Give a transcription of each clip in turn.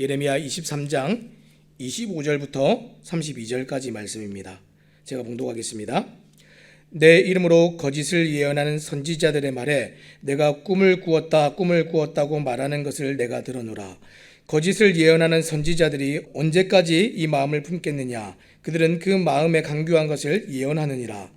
예레미야 23장 25절부터 32절까지 말씀입니다. 제가 봉독하겠습니다. 내 이름으로 거짓을 예언하는 선지자들의 말에 내가 꿈을 꾸었다고 말하는 것을 내가 들어노라. 거짓을 예언하는 선지자들이 언제까지 이 마음을 품겠느냐? 그들은 그 마음에 강구한 것을 예언하느니라.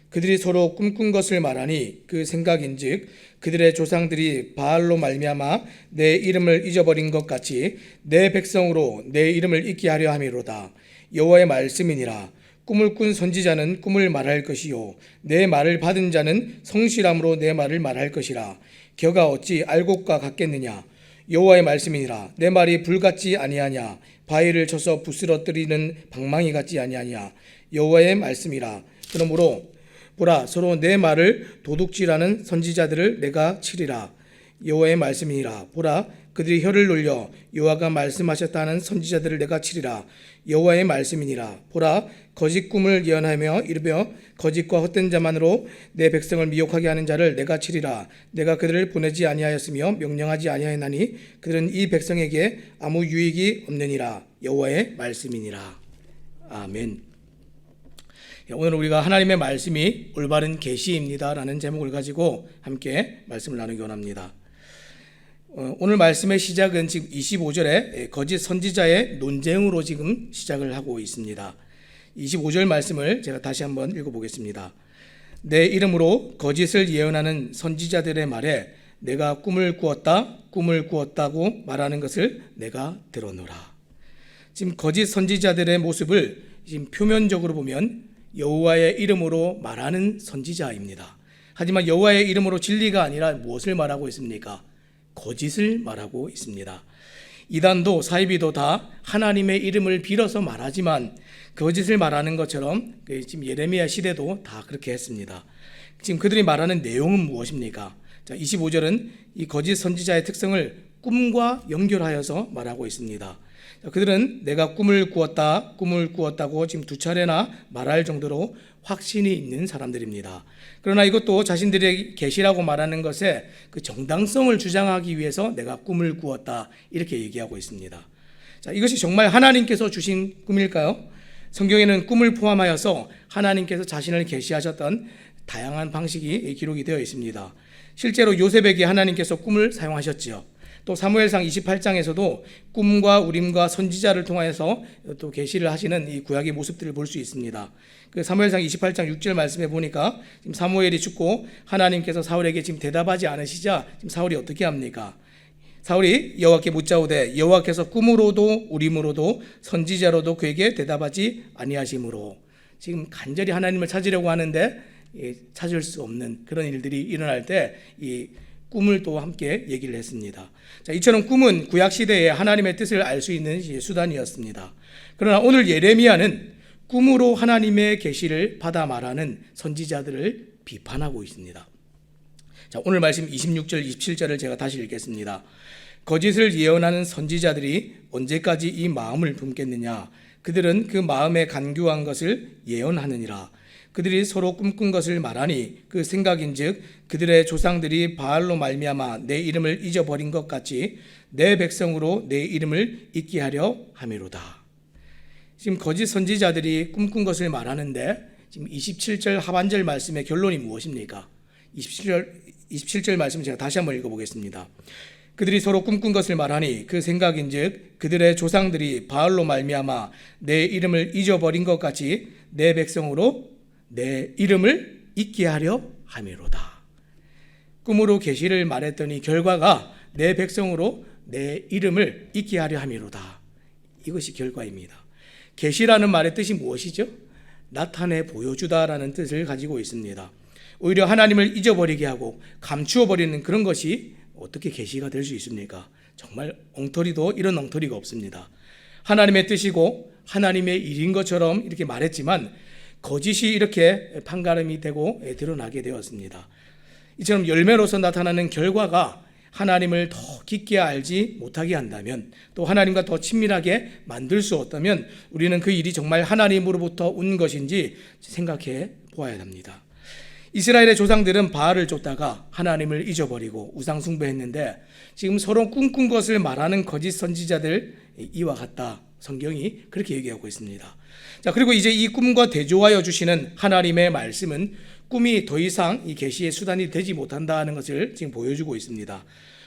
그들이 서로 꿈꾼 것을 말하니 그 생각인즉 그들의 조상들이 바알로 말미암아 내 이름을 잊어버린 것 같이 내 백성으로 내 이름을 잊게 하려 함이로다. 여호와의 말씀이니라. 꿈을 꾼 선지자는 꿈을 말할 것이요 내 말을 받은 자는 성실함으로 내 말을 말할 것이라. 겨가 어찌 알곡과 같겠느냐? 여호와의 말씀이니라. 내 말이 불같지 아니하냐? 바위를 쳐서 부스러뜨리는 방망이 같지 아니하냐? 여호와의 말씀이라. 그러므로 보라, 서로 내 말을 도둑질하는 선지자들을 내가 치리라. 여호와의 말씀이니라. 보라, 그들이 혀를 놀려 여호와가 말씀하셨다는 선지자들을 내가 치리라. 여호와의 말씀이니라. 보라, 거짓 꿈을 예언하며 이르며 거짓과 헛된 자만으로 내 백성을 미혹하게 하는 자를 내가 치리라. 내가 그들을 보내지 아니하였으며 명령하지 아니하였나니 그들은 이 백성에게 아무 유익이 없느니라. 여호와의 말씀이니라. 아멘. 오늘 우리가 하나님의 말씀이 올바른 계시입니다라는 제목을 가지고 함께 말씀을 나누기 원합니다. 오늘 말씀의 시작은 지금 25절에 거짓 선지자의 논쟁으로 지금 시작을 하고 있습니다. 25절 말씀을 제가 다시 한번 읽어보겠습니다. 내 이름으로 거짓을 예언하는 선지자들의 말에 내가 꿈을 꾸었다고 말하는 것을 내가 들어노라. 지금 거짓 선지자들의 모습을 지금 표면적으로 보면 여호와의 이름으로 말하는 선지자입니다. 하지만 여호와의 이름으로 진리가 아니라 무엇을 말하고 있습니까? 거짓을 말하고 있습니다. 이단도 사이비도 다 하나님의 이름을 빌어서 말하지만 거짓을 말하는 것처럼 지금 예레미야 시대도 다 그렇게 했습니다. 지금 그들이 말하는 내용은 무엇입니까? 자, 25절은 이 거짓 선지자의 특성을 꿈과 연결하여서 말하고 있습니다. 그들은 내가 꿈을 꾸었다고 지금 두 차례나 말할 정도로 확신이 있는 사람들입니다. 그러나 이것도 자신들의 계시라고 말하는 것에 그 정당성을 주장하기 위해서 내가 꿈을 꾸었다 이렇게 얘기하고 있습니다. 자, 이것이 정말 하나님께서 주신 꿈일까요? 성경에는 꿈을 포함하여서 하나님께서 자신을 계시하셨던 다양한 방식이 기록이 되어 있습니다. 실제로 요셉에게 하나님께서 꿈을 사용하셨지요. 또 사무엘상 28장에서도 꿈과 우림과 선지자를 통하여서 또 계시를 하시는 이 구약의 모습들을 볼 수 있습니다. 그 사무엘상 28장 6절 말씀에 보니까 지금 사무엘이 죽고 하나님께서 사울에게 지금 대답하지 않으시자 지금 사울이 어떻게 합니까? 사울이 여호와께 묻자오되 여호와께서 꿈으로도 우림으로도 선지자로도 그에게 대답하지 아니하심으로 지금 간절히 하나님을 찾으려고 하는데 찾을 수 없는 그런 일들이 일어날 때 이 꿈을 또 함께 얘기를 했습니다. 자, 이처럼 꿈은 구약 시대에 하나님의 뜻을 알 수 있는 수단이었습니다. 그러나 오늘 예레미야는 꿈으로 하나님의 계시를 받아 말하는 선지자들을 비판하고 있습니다. 자, 오늘 말씀 26절, 27절을 제가 다시 읽겠습니다. 거짓을 예언하는 선지자들이 언제까지 이 마음을 품겠느냐? 그들은 그 마음에 간교한 것을 예언하느니라. 그들이 서로 꿈꾼 것을 말하니 그 생각인즉 그들의 조상들이 바알로 말미암아 내 이름을 잊어버린 것 같이 내 백성으로 내 이름을 잊게 하려 함이로다. 지금 거짓 선지자들이 꿈꾼 것을 말하는데 지금 27절 하반절 말씀의 결론이 무엇입니까? 27절 말씀을 제가 다시 한번 읽어보겠습니다. 그들이 서로 꿈꾼 것을 말하니 그 생각인즉 그들의 조상들이 바알로 말미암아 내 이름을 잊어버린 것 같이 내 백성으로 내 이름을 잊게 하려 함이로다. 꿈으로 계시를 말했더니 결과가 내 백성으로 내 이름을 잊게 하려 함이로다. 이것이 결과입니다. 계시라는 말의 뜻이 무엇이죠? 나타내 보여주다라는 뜻을 가지고 있습니다. 오히려 하나님을 잊어버리게 하고 감추어버리는 그런 것이 어떻게 계시가 될 수 있습니까? 정말 엉터리도 이런 엉터리가 없습니다. 하나님의 뜻이고 하나님의 일인 것처럼 이렇게 말했지만 거짓이 이렇게 판가름이 되고 드러나게 되었습니다. 이처럼 열매로서 나타나는 결과가 하나님을 더 깊게 알지 못하게 한다면, 또 하나님과 더 친밀하게 만들 수 없다면 우리는 그 일이 정말 하나님으로부터 온 것인지 생각해 보아야 합니다. 이스라엘의 조상들은 바알을 쫓다가 하나님을 잊어버리고 우상 숭배했는데 지금 서로 꿈꾼 것을 말하는 거짓 선지자들 이와 같다. 성경이 그렇게 얘기하고 있습니다. 자, 그리고 이제 이 꿈과 대조하여 주시는 하나님의 말씀은 꿈이 더 이상 이 계시의 수단이 되지 못한다는 것을 지금 보여주고 있습니다.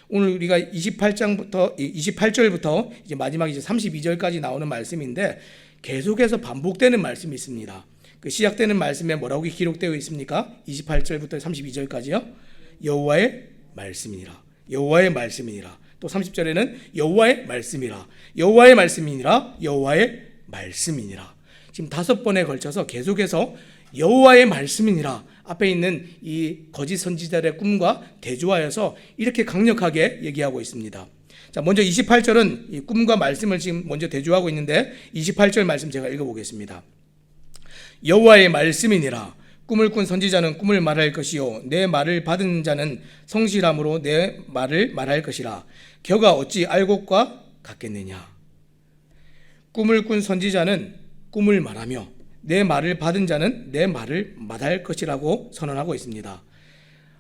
오늘 우리가 28절부터 이제 마지막 이제 32절까지 나오는 말씀인데 계속해서 반복되는 말씀이 있습니다. 그 시작되는 말씀에 뭐라고 기록되어 있습니까? 28절부터 32절까지요. 여호와의 말씀이니라. 여호와의 말씀이니라. 또 30절에는 여호와의 말씀이라. 여호와의 말씀이니라. 여호와의 말씀이니라. 지금 5번에 걸쳐서 계속해서 여호와의 말씀이니라 앞에 있는 이 거짓 선지자들의 꿈과 대조하여서 이렇게 강력하게 얘기하고 있습니다. 자, 먼저 28절은 이 꿈과 말씀을 지금 먼저 대조하고 있는데 28절 말씀 제가 읽어보겠습니다. 여호와의 말씀이니라. 꿈을 꾼 선지자는 꿈을 말할 것이요 내 말을 받은 자는 성실함으로 내 말을 말할 것이라. 겨가 어찌 알곡과 같겠느냐. 꿈을 꾼 선지자는 꿈을 말하며 내 말을 받은 자는 내 말을 말할 것이라고 선언하고 있습니다.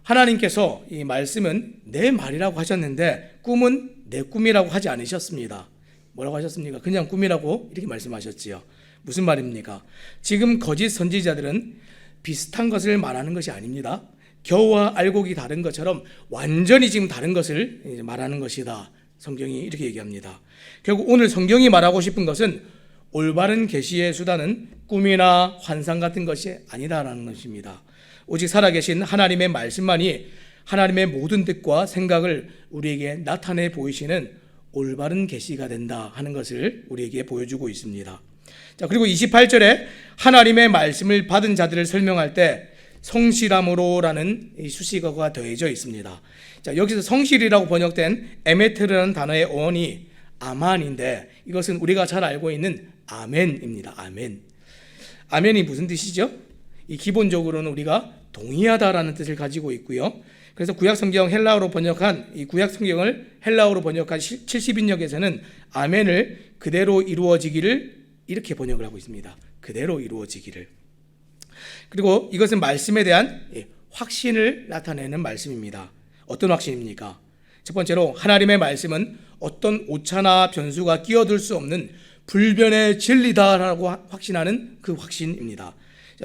하나님께서 이 말씀은 내 말이라고 하셨는데 꿈은 내 꿈이라고 하지 않으셨습니다. 뭐라고 하셨습니까? 그냥 꿈이라고 이렇게 말씀하셨지요. 무슨 말입니까? 지금 거짓 선지자들은 비슷한 것을 말하는 것이 아닙니다. 겨와 알곡이 다른 것처럼 완전히 지금 다른 것을 말하는 것이다. 성경이 이렇게 얘기합니다. 결국 오늘 성경이 말하고 싶은 것은 올바른 계시의 수단은 꿈이나 환상 같은 것이 아니다라는 것입니다. 오직 살아계신 하나님의 말씀만이 하나님의 모든 뜻과 생각을 우리에게 나타내 보이시는 올바른 계시가 된다 하는 것을 우리에게 보여주고 있습니다. 자, 그리고 28절에 하나님의 말씀을 받은 자들을 설명할 때 성실함으로라는 이 수식어가 더해져 있습니다. 자, 여기서 성실이라고 번역된 에메트라는 단어의 어원이 아만인데 이것은 우리가 잘 알고 있는 아멘입니다. 아멘. 아멘이 무슨 뜻이죠? 이 기본적으로는 우리가 동의하다라는 뜻을 가지고 있고요. 그래서 구약성경 헬라어로 번역한 이 구약성경을 헬라어로 번역한 70인역에서는 아멘을 그대로 이루어지기를 이렇게 번역을 하고 있습니다. 그대로 이루어지기를. 그리고 이것은 말씀에 대한 확신을 나타내는 말씀입니다. 어떤 확신입니까? 첫 번째로 하나님의 말씀은 어떤 오차나 변수가 끼어들 수 없는 불변의 진리다라고 확신하는 그 확신입니다.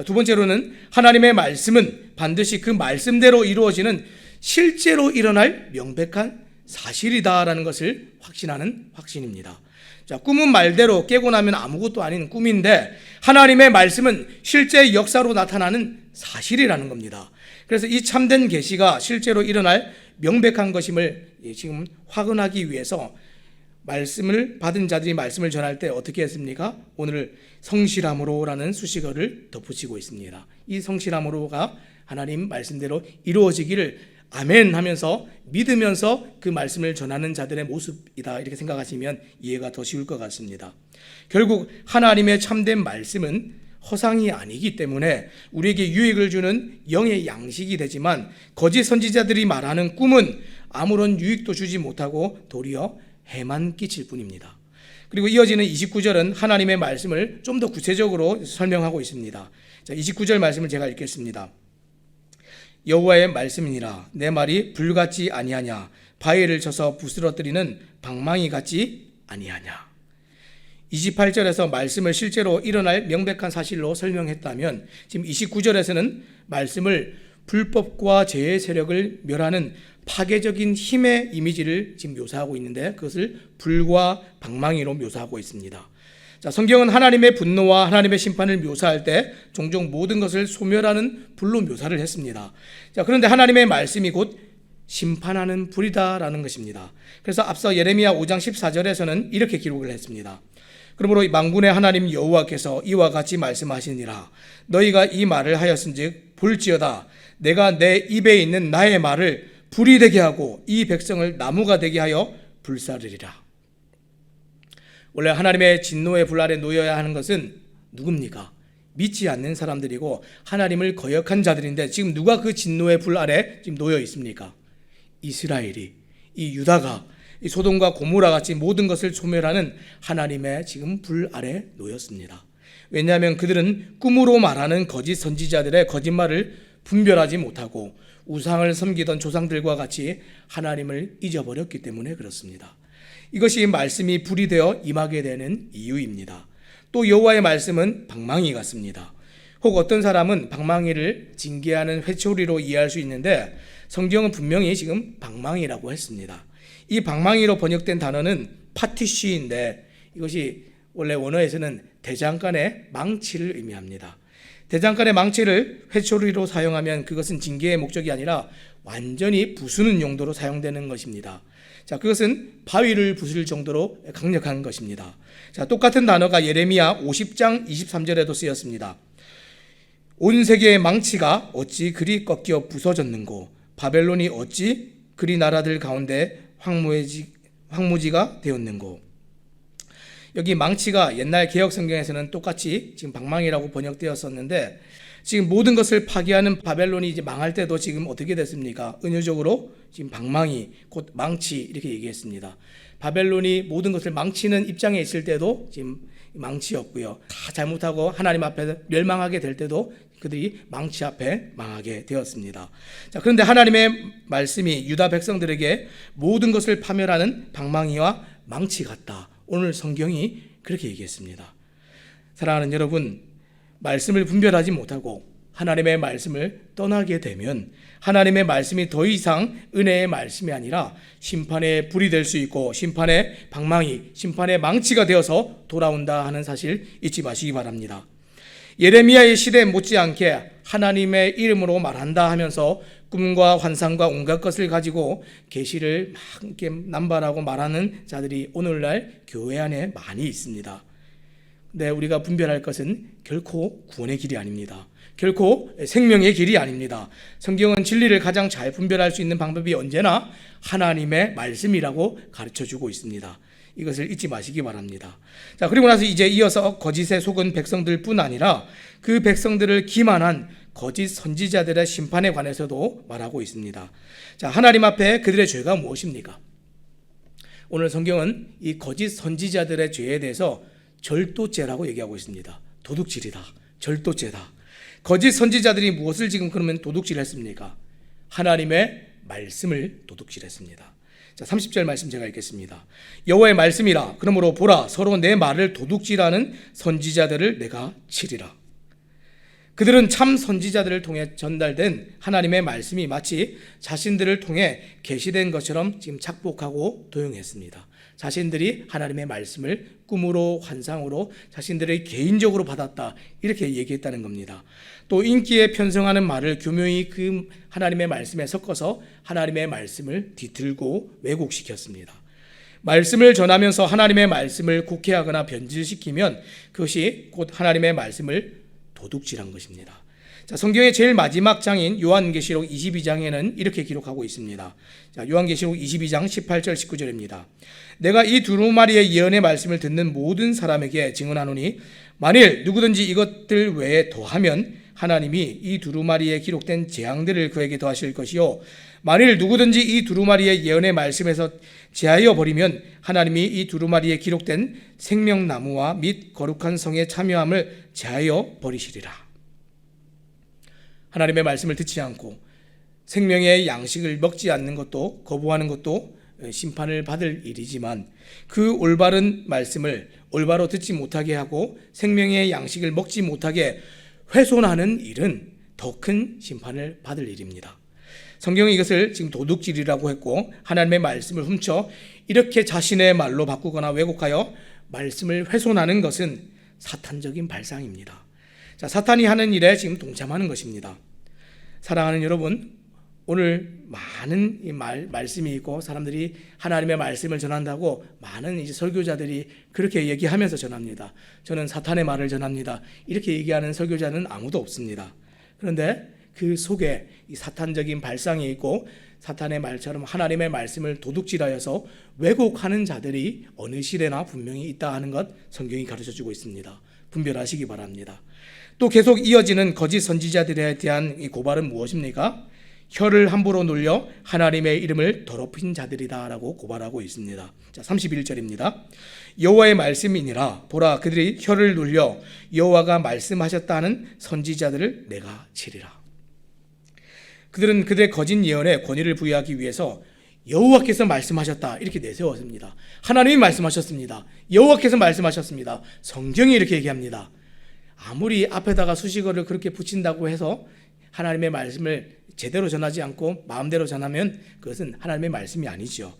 두 번째로는 하나님의 말씀은 반드시 그 말씀대로 이루어지는 실제로 일어날 명백한 사실이다라는 것을 확신하는 확신입니다. 자, 꿈은 말대로 깨고 나면 아무것도 아닌 꿈인데 하나님의 말씀은 실제 역사로 나타나는 사실이라는 겁니다. 그래서 이 참된 계시가 실제로 일어날 명백한 것임을 지금 확언하기 위해서 말씀을 받은 자들이 말씀을 전할 때 어떻게 했습니까? 오늘 성실함으로라는 수식어를 덧붙이고 있습니다. 이 성실함으로가 하나님 말씀대로 이루어지기를 아멘 하면서 믿으면서 그 말씀을 전하는 자들의 모습이다 이렇게 생각하시면 이해가 더 쉬울 것 같습니다. 결국 하나님의 참된 말씀은 허상이 아니기 때문에 우리에게 유익을 주는 영의 양식이 되지만 거짓 선지자들이 말하는 꿈은 아무런 유익도 주지 못하고 도리어 해만 끼칠 뿐입니다. 그리고 이어지는 29절은 하나님의 말씀을 좀 더 구체적으로 설명하고 있습니다. 자, 29절 말씀을 제가 읽겠습니다. 여호와의 말씀이니라. 내 말이 불같지 아니하냐. 바위를 쳐서 부스러뜨리는 방망이 같지 아니하냐. 28절에서 말씀을 실제로 일어날 명백한 사실로 설명했다면 지금 29절에서는 말씀을 불법과 죄의 세력을 멸하는 파괴적인 힘의 이미지를 지금 묘사하고 있는데 그것을 불과 방망이로 묘사하고 있습니다. 자, 성경은 하나님의 분노와 하나님의 심판을 묘사할 때 종종 모든 것을 소멸하는 불로 묘사를 했습니다. 자, 그런데 하나님의 말씀이 곧 심판하는 불이다라는 것입니다. 그래서 앞서 예레미야 5장 14절에서는 이렇게 기록을 했습니다. 그러므로 만군의 하나님 여호와께서 이와 같이 말씀하시니라. 너희가 이 말을 하였은즉 볼지어다. 내가 내 입에 있는 나의 말을 불이 되게 하고 이 백성을 나무가 되게 하여 불사르리라. 원래 하나님의 진노의 불 아래 놓여야 하는 것은 누굽니까? 믿지 않는 사람들이고 하나님을 거역한 자들인데 지금 누가 그 진노의 불 아래 지금 놓여 있습니까? 이스라엘이, 이 유다가 이 소돔과 고모라 같이 모든 것을 소멸하는 하나님의 지금 불 아래 놓였습니다. 왜냐하면 그들은 꿈으로 말하는 거짓 선지자들의 거짓말을 분별하지 못하고 우상을 섬기던 조상들과 같이 하나님을 잊어버렸기 때문에 그렇습니다. 이것이 말씀이 불이 되어 임하게 되는 이유입니다. 또 여호와의 말씀은 방망이 같습니다. 혹 어떤 사람은 방망이를 징계하는 회초리로 이해할 수 있는데 성경은 분명히 지금 방망이라고 했습니다. 이 방망이로 번역된 단어는 파티쉬인데 이것이 원래 원어에서는 대장간의 망치를 의미합니다. 대장간의 망치를 회초리로 사용하면 그것은 징계의 목적이 아니라 완전히 부수는 용도로 사용되는 것입니다. 자, 그것은 바위를 부술 정도로 강력한 것입니다. 자, 똑같은 단어가 예레미야 50장 23절에도 쓰였습니다. 온 세계의 망치가 어찌 그리 꺾여 부서졌는고 바벨론이 어찌 그리 나라들 가운데 황무지가 되었는고. 여기 망치가 옛날 개역 성경에서는 똑같이 지금 방망이라고 번역되었었는데 지금 모든 것을 파괴하는 바벨론이 이제 망할 때도 지금 어떻게 됐습니까? 은유적으로 지금 방망이 곧 망치 이렇게 얘기했습니다. 바벨론이 모든 것을 망치는 입장에 있을 때도 지금 망치였고요. 다 잘못하고 하나님 앞에 멸망하게 될 때도 그들이 망치 앞에 망하게 되었습니다. 자, 그런데 하나님의 말씀이 유다 백성들에게 모든 것을 파멸하는 방망이와 망치 같다. 오늘 성경이 그렇게 얘기했습니다. 사랑하는 여러분, 말씀을 분별하지 못하고 하나님의 말씀을 떠나게 되면 하나님의 말씀이 더 이상 은혜의 말씀이 아니라 심판의 불이 될 수 있고 심판의 방망이, 심판의 망치가 되어서 돌아온다 하는 사실 잊지 마시기 바랍니다. 예레미야의 시대에 못지않게 하나님의 이름으로 말한다 하면서 꿈과 환상과 온갖 것을 가지고 계시를 막 이렇게 남발하고 말하는 자들이 오늘날 교회 안에 많이 있습니다. 근데 우리가 분별할 것은 결코 구원의 길이 아닙니다. 결코 생명의 길이 아닙니다. 성경은 진리를 가장 잘 분별할 수 있는 방법이 언제나 하나님의 말씀이라고 가르쳐주고 있습니다. 이것을 잊지 마시기 바랍니다. 자, 그리고 나서 이제 이어서 거짓에 속은 백성들뿐 아니라 그 백성들을 기만한 거짓 선지자들의 심판에 관해서도 말하고 있습니다. 자, 하나님 앞에 그들의 죄가 무엇입니까? 오늘 성경은 이 거짓 선지자들의 죄에 대해서 절도죄라고 얘기하고 있습니다. 도둑질이다. 절도죄다. 거짓 선지자들이 무엇을 지금 그러면 도둑질했습니까? 하나님의 말씀을 도둑질했습니다. 자, 30절 말씀 제가 읽겠습니다. 여호와의 말씀이라. 그러므로 보라, 서로 내 말을 도둑질하는 선지자들을 내가 치리라. 그들은 참 선지자들을 통해 전달된 하나님의 말씀이 마치 자신들을 통해 계시된 것처럼 지금 착복하고 도용했습니다. 자신들이 하나님의 말씀을 꿈으로 환상으로 자신들의 개인적으로 받았다 이렇게 얘기했다는 겁니다. 또 인기에 편성하는 말을 교묘히 그 하나님의 말씀에 섞어서 하나님의 말씀을 뒤틀고 왜곡시켰습니다. 말씀을 전하면서 하나님의 말씀을 곡해하거나 변질시키면 그것이 곧 하나님의 말씀을 도둑질한 것입니다. 자, 성경의 제일 마지막 장인 요한계시록 22장에는 이렇게 기록하고 있습니다. 자, 요한계시록 22장 18절 19절입니다. 내가 이 두루마리의 예언의 말씀을 듣는 모든 사람에게 증언하노니 만일 누구든지 이것들 외에 더하면 하나님이 이 두루마리에 기록된 재앙들을 그에게 더하실 것이요 만일 누구든지 이 두루마리의 예언의 말씀에서 제하여 버리면 하나님이 이 두루마리에 기록된 생명나무와 및 거룩한 성의 참여함을 제하여 버리시리라. 하나님의 말씀을 듣지 않고 생명의 양식을 먹지 않는 것도 거부하는 것도 심판을 받을 일이지만 그 올바른 말씀을 올바로 듣지 못하게 하고 생명의 양식을 먹지 못하게 훼손하는 일은 더 큰 심판을 받을 일입니다. 성경은 이것을 지금 도둑질이라고 했고 하나님의 말씀을 훔쳐 이렇게 자신의 말로 바꾸거나 왜곡하여 말씀을 훼손하는 것은 사탄적인 발상입니다. 자, 사탄이 하는 일에 지금 동참하는 것입니다. 사랑하는 여러분, 오늘 많은 이 말씀이 있고 사람들이 하나님의 말씀을 전한다고 많은 이제 설교자들이 그렇게 얘기하면서 전합니다. 저는 사탄의 말을 전합니다. 이렇게 얘기하는 설교자는 아무도 없습니다. 그런데 그 속에 이 사탄적인 발상이 있고 사탄의 말처럼 하나님의 말씀을 도둑질하여서 왜곡하는 자들이 어느 시대나 분명히 있다 하는 것 성경이 가르쳐주고 있습니다. 분별하시기 바랍니다. 또 계속 이어지는 거짓 선지자들에 대한 이 고발은 무엇입니까? 혀를 함부로 놀려 하나님의 이름을 더럽힌 자들이다라고 고발하고 있습니다. 자, 31절입니다. 여호와의 말씀이니라. 보라, 그들이 혀를 놀려 여호와가 말씀하셨다는 선지자들을 내가 치리라. 그들은 그들의 거짓 예언에 권위를 부여하기 위해서 여호와께서 말씀하셨다 이렇게 내세웠습니다. 하나님이 말씀하셨습니다. 여호와께서 말씀하셨습니다. 성경이 이렇게 얘기합니다. 아무리 앞에다가 수식어를 그렇게 붙인다고 해서 하나님의 말씀을 제대로 전하지 않고 마음대로 전하면 그것은 하나님의 말씀이 아니죠.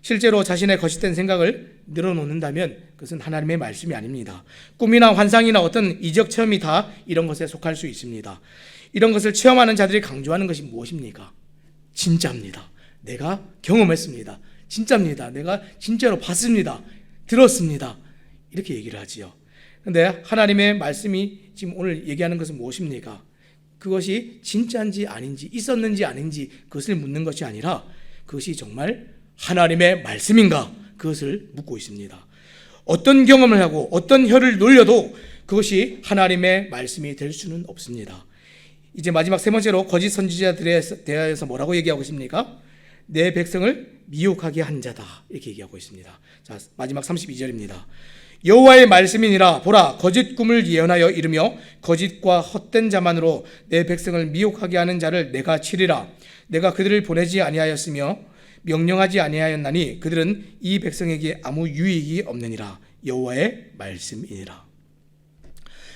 실제로 자신의 거짓된 생각을 늘어놓는다면 그것은 하나님의 말씀이 아닙니다. 꿈이나 환상이나 어떤 이적 체험이 다 이런 것에 속할 수 있습니다. 이런 것을 체험하는 자들이 강조하는 것이 무엇입니까? 진짜입니다. 내가 경험했습니다. 진짜입니다. 내가 진짜로 봤습니다. 들었습니다. 이렇게 얘기를 하지요. 그런데 하나님의 말씀이 지금 오늘 얘기하는 것은 무엇입니까? 그것이 진짜인지 아닌지, 있었는지 아닌지 그것을 묻는 것이 아니라 그것이 정말 하나님의 말씀인가? 그것을 묻고 있습니다. 어떤 경험을 하고 어떤 혀를 놀려도 그것이 하나님의 말씀이 될 수는 없습니다. 이제 마지막 세 번째로 거짓 선지자들에 대하여서 뭐라고 얘기하고 있습니까? 내 백성을 미혹하게 한 자다 이렇게 얘기하고 있습니다. 자, 마지막 32절입니다. 여호와의 말씀이니라 보라 거짓 꿈을 예언하여 이르며 거짓과 헛된 자만으로 내 백성을 미혹하게 하는 자를 내가 치리라. 내가 그들을 보내지 아니하였으며 명령하지 아니하였나니 그들은 이 백성에게 아무 유익이 없느니라. 여호와의 말씀이니라.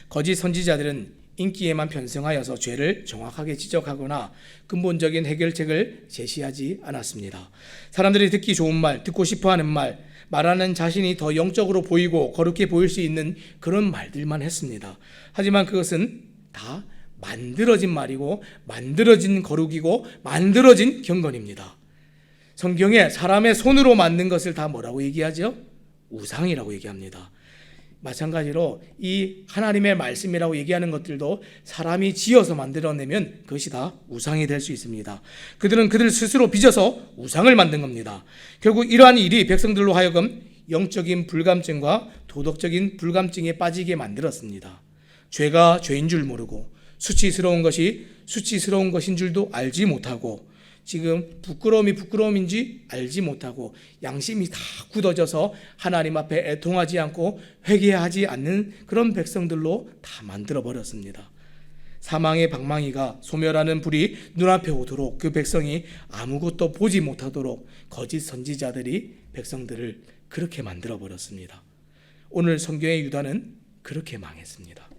거짓 선지자들은 인기에만 편승하여서 죄를 정확하게 지적하거나 근본적인 해결책을 제시하지 않았습니다. 사람들이 듣기 좋은 말, 듣고 싶어하는 말, 말하는 자신이 더 영적으로 보이고 거룩해 보일 수 있는 그런 말들만 했습니다. 하지만 그것은 다 만들어진 말이고 만들어진 거룩이고 만들어진 경건입니다. 성경에 사람의 손으로 만든 것을 다 뭐라고 얘기하죠? 우상이라고 얘기합니다. 마찬가지로 이 하나님의 말씀이라고 얘기하는 것들도 사람이 지어서 만들어내면 그것이 다 우상이 될 수 있습니다. 그들은 그들 스스로 빚어서 우상을 만든 겁니다. 결국 이러한 일이 백성들로 하여금 영적인 불감증과 도덕적인 불감증에 빠지게 만들었습니다. 죄가 죄인 줄 모르고 수치스러운 것이 수치스러운 것인 줄도 알지 못하고 지금 부끄러움이 부끄러움인지 알지 못하고 양심이 다 굳어져서 하나님 앞에 애통하지 않고 회개하지 않는 그런 백성들로 다 만들어버렸습니다. 사망의 방망이가 소멸하는 불이 눈앞에 오도록 그 백성이 아무것도 보지 못하도록 거짓 선지자들이 백성들을 그렇게 만들어버렸습니다. 오늘 성경의 유다는 그렇게 망했습니다.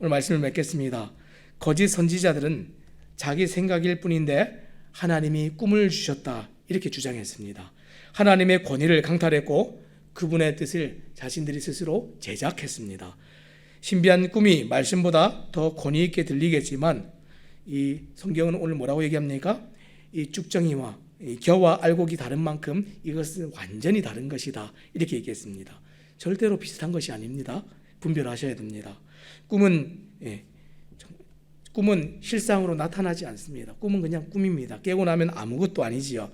오늘 말씀을 맺겠습니다. 거짓 선지자들은 자기 생각일 뿐인데 하나님이 꿈을 주셨다 이렇게 주장했습니다. 하나님의 권위를 강탈했고 그분의 뜻을 자신들이 스스로 제작했습니다. 신비한 꿈이 말씀보다 더 권위 있게 들리겠지만 이 성경은 오늘 뭐라고 얘기합니까? 이 쭉정이와 이 겨와 알곡이 다른 만큼 이것은 완전히 다른 것이다 이렇게 얘기했습니다. 절대로 비슷한 것이 아닙니다. 분별하셔야 됩니다. 꿈은 실상으로 나타나지 않습니다. 꿈은 그냥 꿈입니다. 깨고 나면 아무것도 아니지요.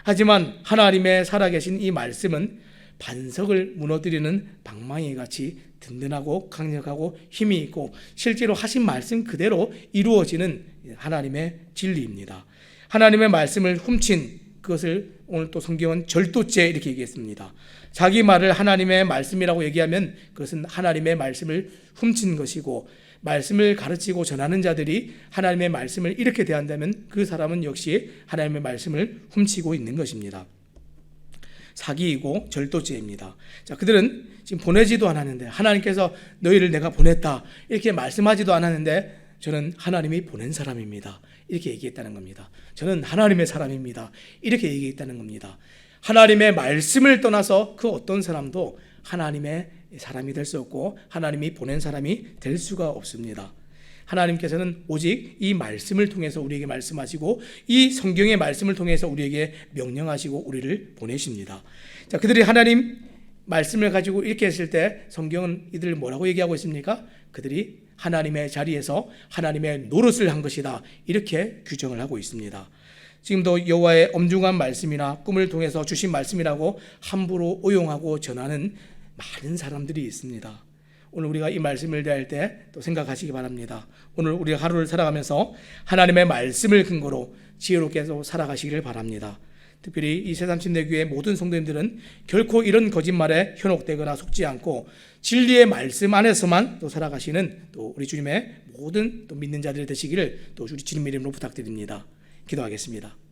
하지만 하나님의 살아계신 이 말씀은 반석을 무너뜨리는 방망이같이 든든하고 강력하고 힘이 있고 실제로 하신 말씀 그대로 이루어지는 하나님의 진리입니다. 하나님의 말씀을 훔친 그것을 오늘 또 성경은 절도죄 이렇게 얘기했습니다. 자기 말을 하나님의 말씀이라고 얘기하면 그것은 하나님의 말씀을 훔친 것이고 말씀을 가르치고 전하는 자들이 하나님의 말씀을 이렇게 대한다면 그 사람은 역시 하나님의 말씀을 훔치고 있는 것입니다. 사기이고 절도죄입니다. 자, 그들은 지금 보내지도 않았는데 하나님께서 너희를 내가 보냈다 이렇게 말씀하지도 않았는데 저는 하나님이 보낸 사람입니다 이렇게 얘기했다는 겁니다. 저는 하나님의 사람입니다 이렇게 얘기했다는 겁니다. 하나님의 말씀을 떠나서 그 어떤 사람도 하나님의 사람이 될 수 없고 하나님이 보낸 사람이 될 수가 없습니다. 하나님께서는 오직 이 말씀을 통해서 우리에게 말씀하시고 이 성경의 말씀을 통해서 우리에게 명령하시고 우리를 보내십니다. 자, 그들이 하나님 말씀을 가지고 이렇게 했을 때 성경은 이들을 뭐라고 얘기하고 있습니까? 그들이 하나님의 자리에서 하나님의 노릇을 한 것이다 이렇게 규정을 하고 있습니다. 지금도 여호와의 엄중한 말씀이나 꿈을 통해서 주신 말씀이라고 함부로 오용하고 전하는 많은 사람들이 있습니다. 오늘 우리가 이 말씀을 대할 때 또 생각하시기 바랍니다. 오늘 우리가 하루를 살아가면서 하나님의 말씀을 근거로 지혜롭게 살아가시기를 바랍니다. 특별히 이 새삼침내교회 모든 성도님들은 결코 이런 거짓말에 현혹되거나 속지 않고 진리의 말씀 안에서만 또 살아가시는 또 우리 주님의 모든 또 믿는 자들이 되시기를 또 우리 주님 이름으로 부탁드립니다. 기도하겠습니다.